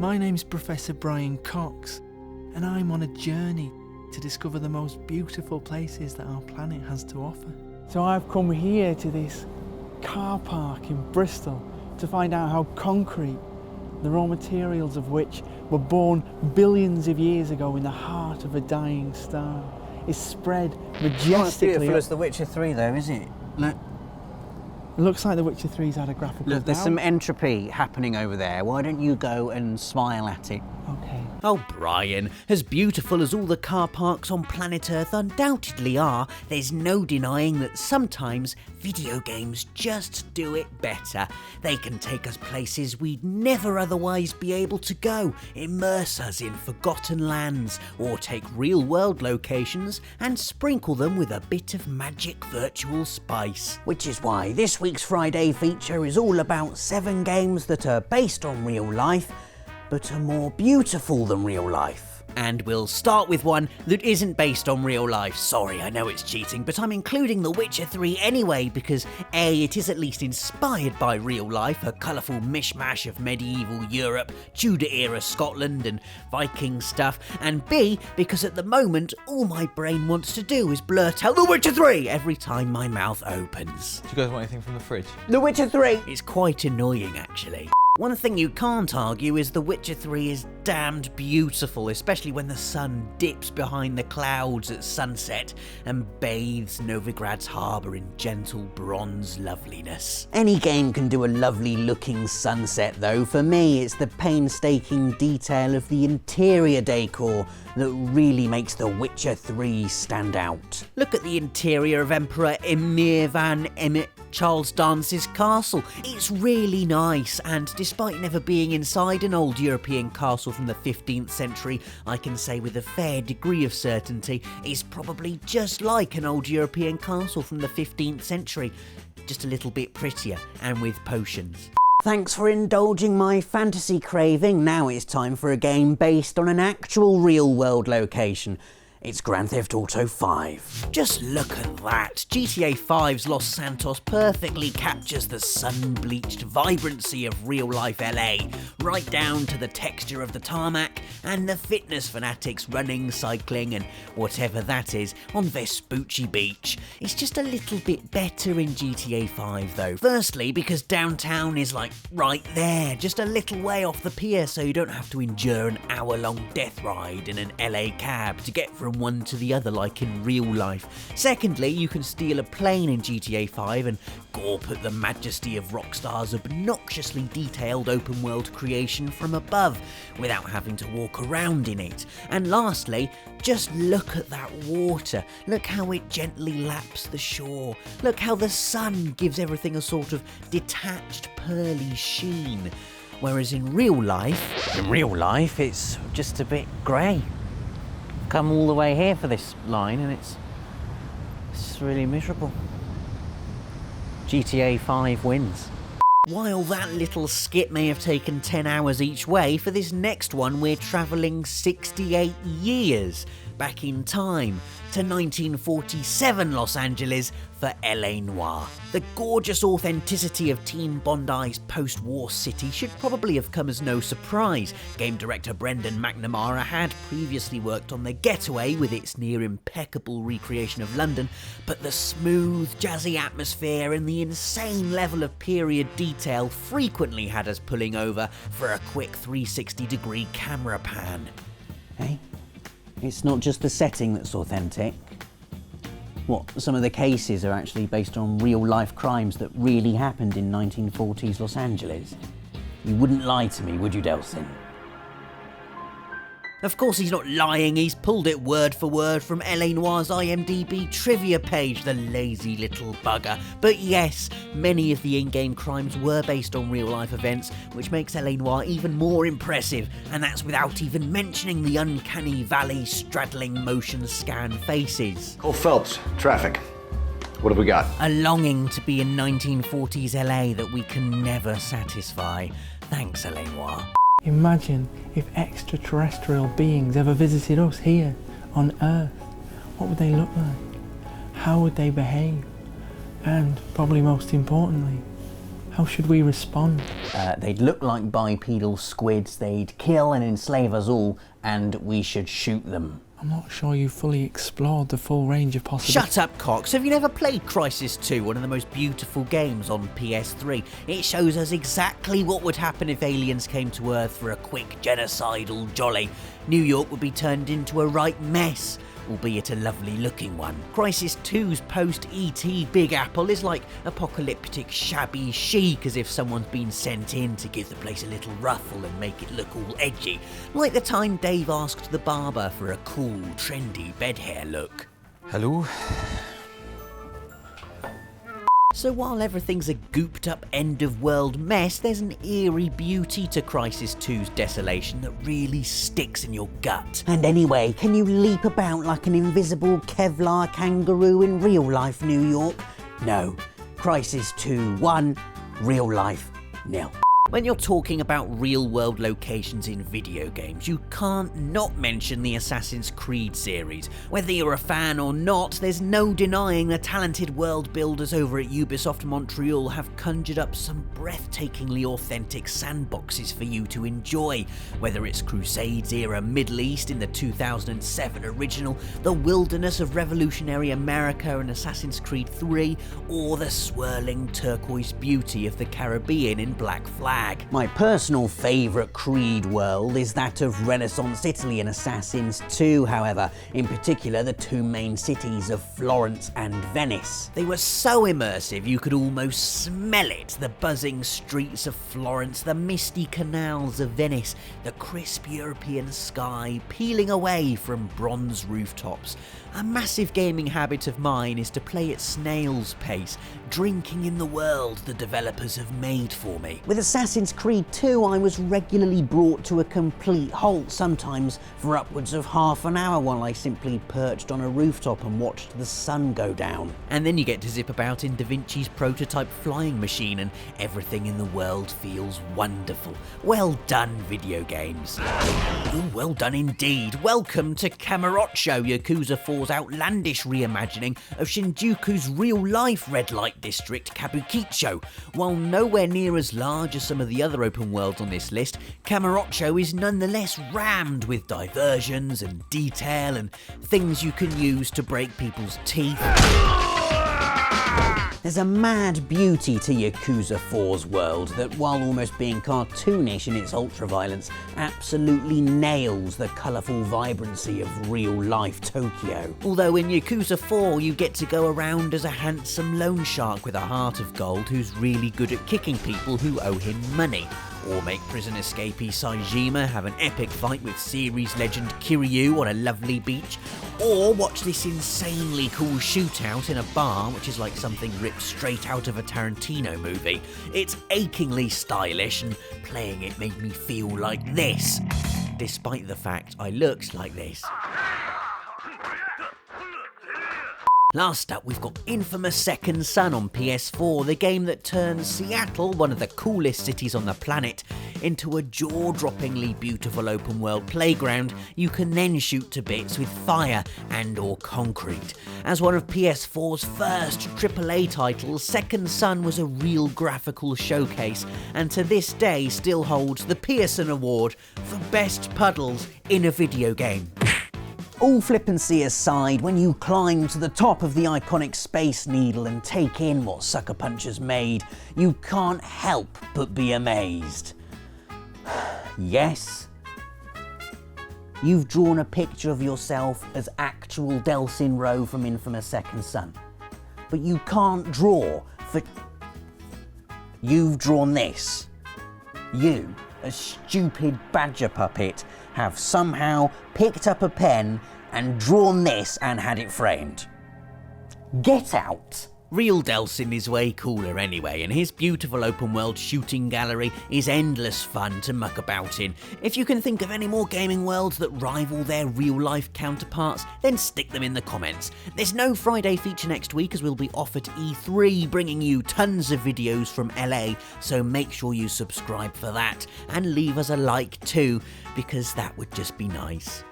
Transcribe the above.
My name's Professor Brian Cox, and I'm on a journey to discover the most beautiful places that our planet has to offer. So I've come here to this car park in Bristol to find out how concrete, the raw materials of which were born billions of years ago in the heart of a dying star, is spread majestically. Not as beautiful as The Witcher 3 though, is it? Look. It looks like The Witcher 3's had a graphical Look, there's down. some entropy happening over there. Why don't you go and smile at it? Okay. Oh, Brian, as beautiful as all the car parks on planet Earth undoubtedly are, there's no denying that sometimes video games just do it better. They can take us places we'd never otherwise be able to go, immerse us in forgotten lands, or take real-world locations and sprinkle them with a bit of magic virtual spice. Which is why this week's Friday feature is all about 7 games that are based on real life, but are more beautiful than real life. And we'll start with one that isn't based on real life. Sorry, I know it's cheating, but I'm including The Witcher 3 anyway because A, it is at least inspired by real life, a colourful mishmash of medieval Europe, Tudor-era Scotland and Viking stuff, and B, because at the moment, all my brain wants to do is blurt out The Witcher 3 every time my mouth opens. Do you guys want anything from the fridge? The Witcher 3! It's quite annoying, actually. One thing you can't argue is The Witcher 3 is damned beautiful, especially when the sun dips behind the clouds at sunset and bathes Novigrad's harbour in gentle bronze loveliness. Any game can do a lovely looking sunset though. For me, it's the painstaking detail of the interior decor that really makes The Witcher 3 stand out. Look at the interior of Emperor Emir van Emmet Charles Dance's castle. It's really nice, and despite never being inside an old European castle from the 15th century, I can say with a fair degree of certainty it's probably just like an old European castle from the 15th century, just a little bit prettier and with potions. Thanks for indulging my fantasy craving. Now it's time for a game based on an actual real-world location. It's Grand Theft Auto 5. Just look at that. GTA 5's Los Santos perfectly captures the sun-bleached vibrancy of real-life LA, right down to the texture of the tarmac and the fitness fanatics running, cycling and whatever that is on Vespucci Beach. It's just a little bit better in GTA 5 though. Firstly, because downtown is like right there, just a little way off the pier, so you don't have to endure an hour-long death ride in an LA cab to get from one to the other like in real life. Secondly, you can steal a plane in GTA 5 and gawp at the majesty of Rockstar's obnoxiously detailed open world creation from above without having to walk around in it. And lastly, just look at that water. Look how it gently laps the shore. Look how the sun gives everything a sort of detached pearly sheen. Whereas in real life, it's just a bit grey. Come all the way here for this line and it's just really miserable. GTA 5 wins. While that little skit may have taken 10 hours each way, for this next one we're travelling 68 years back in time to 1947 Los Angeles for LA Noire. The gorgeous authenticity of Teen Bondi's post-war city should probably have come as no surprise. Game director Brendan McNamara had previously worked on The Getaway with its near impeccable recreation of London, but the smooth, jazzy atmosphere and the insane level of period detail frequently had us pulling over for a quick 360-degree camera pan. Hey? It's not just the setting that's authentic. What, some of the cases are actually based on real-life crimes that really happened in 1940s Los Angeles. You wouldn't lie to me, would you, Delsin? Of course he's not lying, he's pulled it word for word from LA Noire's IMDb trivia page, the lazy little bugger. But yes, many of the in-game crimes were based on real-life events, which makes LA Noire even more impressive, and that's without even mentioning the uncanny valley straddling motion scan faces. Cole Phelps, traffic. What have we got? A longing to be in 1940s LA that we can never satisfy. Thanks, LA Noire. Imagine if extraterrestrial beings ever visited us here on Earth. What would they look like? How would they behave? And, probably most importantly, How should we respond? They'd look like bipedal squids, they'd kill and enslave us all, and we should shoot them. I'm not sure you fully explored the full range of possibilities. Shut up, Cox. Have you never played Crysis 2, one of the most beautiful games on PS3? It shows us exactly what would happen if aliens came to Earth for a quick genocidal jolly. New York would be turned into a right mess, albeit a lovely looking one. Crysis 2's post-ET Big Apple is like apocalyptic shabby chic, as if someone's been sent in to give the place a little ruffle and make it look all edgy. Like the time Dave asked the barber for a cool, trendy bed hair look. Hello? So while everything's a gooped up end-of-world mess, there's an eerie beauty to Crysis 2's desolation that really sticks in your gut. And anyway, can you leap about like an invisible Kevlar kangaroo in real life New York? No. Crysis 2, 1. Real life, 0. When you're talking about real-world locations in video games, you can't not mention the Assassin's Creed series. Whether you're a fan or not, there's no denying the talented world builders over at Ubisoft Montreal have conjured up some breathtakingly authentic sandboxes for you to enjoy. Whether it's Crusades-era Middle East in the 2007 original, the wilderness of revolutionary America in Assassin's Creed 3, or the swirling turquoise beauty of the Caribbean in Black Flag. My personal favourite Creed world is that of Renaissance Italy in Assassins 2, however, in particular the two main cities of Florence and Venice. They were so immersive you could almost smell it. The buzzing streets of Florence, the misty canals of Venice, the crisp European sky peeling away from bronze rooftops. A massive gaming habit of mine is to play at snail's pace, drinking in the world the developers have made for me. With Assassin's Creed 2, I was regularly brought to a complete halt, sometimes for upwards of half an hour while I simply perched on a rooftop and watched the sun go down. And then you get to zip about in Da Vinci's prototype flying machine and everything in the world feels wonderful. Well done, video games. Oh, well done indeed. Welcome to Kamurocho, Yakuza 4's outlandish reimagining of Shinjuku's real-life red light district, Kabukicho. While nowhere near as large as some of the other open worlds on this list, Kamurocho is nonetheless rammed with diversions and detail and things you can use to break people's teeth. There's a mad beauty to Yakuza 4's world that, while almost being cartoonish in its ultra-violence, absolutely nails the colourful vibrancy of real-life Tokyo. Although in Yakuza 4 you get to go around as a handsome loan shark with a heart of gold who's really good at kicking people who owe him money. Or make prison escapee Saejima have an epic fight with series legend Kiryu on a lovely beach. Or watch this insanely cool shootout in a bar, which is like something ripped straight out of a Tarantino movie. It's achingly stylish, and playing it made me feel like this, despite the fact I looked like this. Last up, we've got infamous Second Son on PS4, the game that turns Seattle, one of the coolest cities on the planet, into a jaw-droppingly beautiful open-world playground you can then shoot to bits with fire and or concrete. As one of PS4's first AAA titles, Second Son was a real graphical showcase, and to this day still holds the Pearson Award for Best Puddles in a video game. All flippancy aside, when you climb to the top of the iconic Space Needle and take in what Sucker Punch has made, you can't help but be amazed. Yes, you've drawn a picture of yourself as actual Delsin Rowe from infamous Second Son, but you can't draw for... You've drawn this. You, a stupid badger puppet, have somehow picked up a pen and drawn this and had it framed. Get out! Real Delsin is way cooler anyway, and his beautiful open-world shooting gallery is endless fun to muck about in. If you can think of any more gaming worlds that rival their real-life counterparts, then stick them in the comments. There's no Friday feature next week as we'll be off at E3, bringing you tons of videos from LA, so make sure you subscribe for that, and leave us a like too, because that would just be nice.